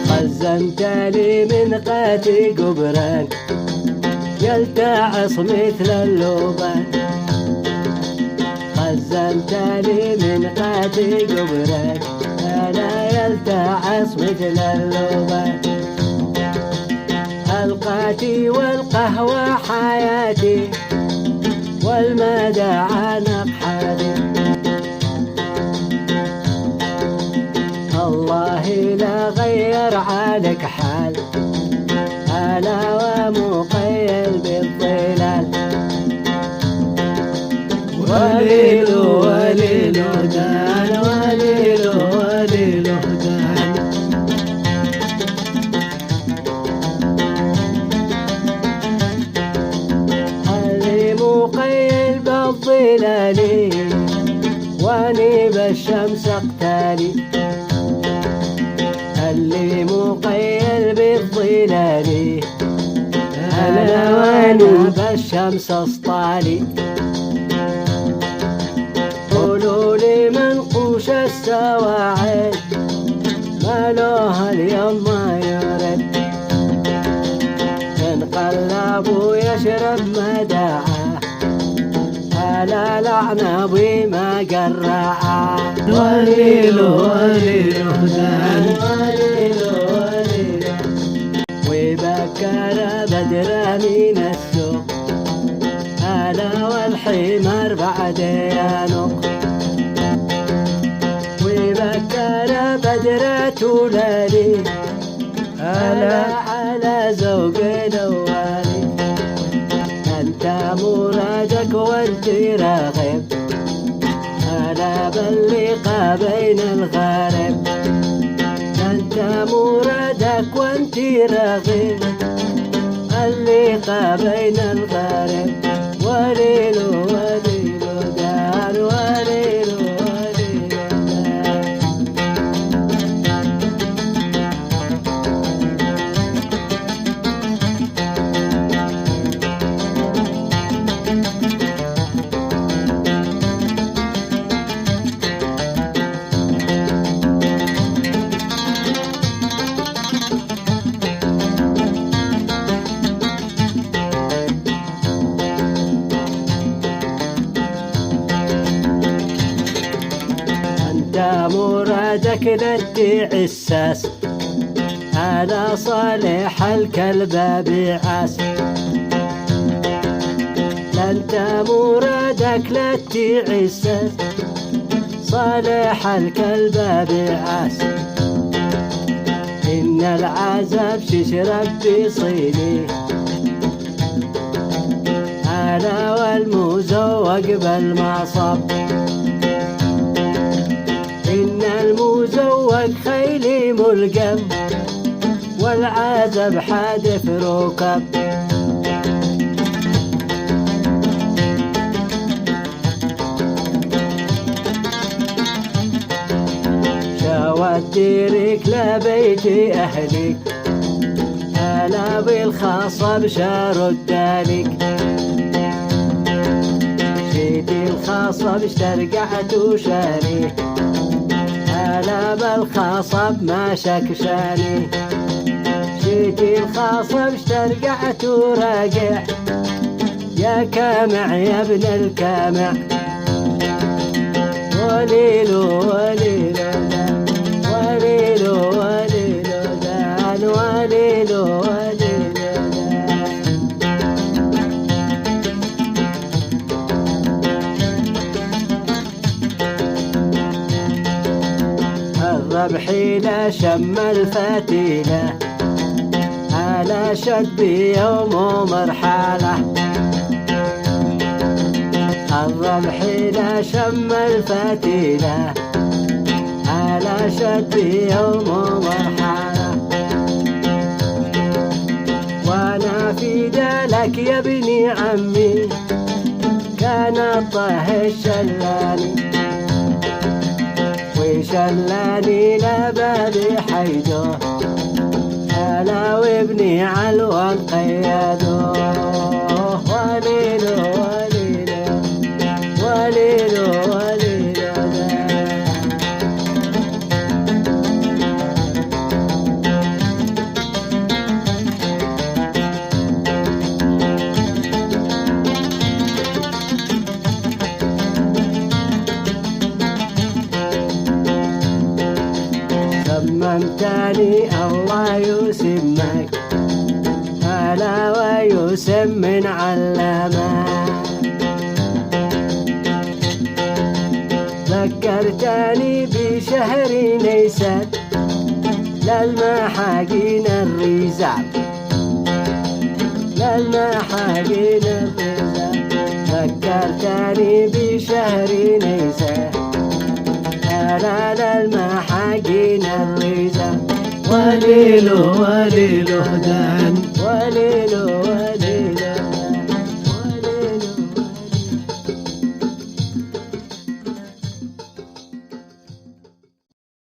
خزنت لي من قاتي قبران يلتعص مثل اللبان. خزنت لي من قاتي قبران أنا يلتعص مثل اللبان. القاتي والقهوة حياتي والمدى عنق حالي. الله لا غير عليك حال أنا ومقيل بالظلال. وليلو وليلو دان وليلو وليلو دان. اللي مقيل بالظلال واني بالشمس اقتالي. اللي مقيل بالظلال أنا وانا بالشمس اسطالي. قولوا لي منقوش السواعد مالوها اليوم ما يرد. انقلب ويشرب مداعه على العنب ما قرعه. وليلو وليلو دان وليلو وليلو. وبكر بدر من السوق أنا والحمار بعد ينق. وبكر بدر تولالي أنا على زوج دوالي. أنت مرادك وأنت راغب أنا باللقا بين الغارب. أنت مرادك وأنت راغب اللقا بين الغارب. وليلو وليلو دار وليلو وليلو دار. مرادك ندي عساس أنا صالح الكلب بعاس. أنت مرادك ندي عساس صالح الكلب بعاس. إن العذاب ششرب بصيني أنا والمزوق بالمعصب. إن المزوق خيلي ملقم والعذب حادف ركب. شاوت ديرك لبيت أهلك أنا بالخاصة بشارد دالك. شيتي الخاصة بشترقعت وشاني أنا بالخاصب ما شكشاني. شيتي الخاصب اشترقعت وراقع يا كامع يا ابن الكامع. وليلو وليلو دان وليلو وليلو دان وليلو وليلو دان. الربح لا شم الفتيلة على شد يوم مرحلة. الربح لا شم الفتيلة على شد يوم مرحلة. وانا في ذلك يا ابني عمي كان الطه الشلاني. شلاني لبالي حيدو أنا وابني علوى القيادو وليلو وليلو وليلو وليلو سممتني الله يسمك ألا ويسمن علمك ذكرتني بشهر نيسان للمحاجين الرزاق للمحاجين الرزاق ذكرتني بشهر نيسان أنا للمحاجين الرزاق وليلو وليلو هدان وليلو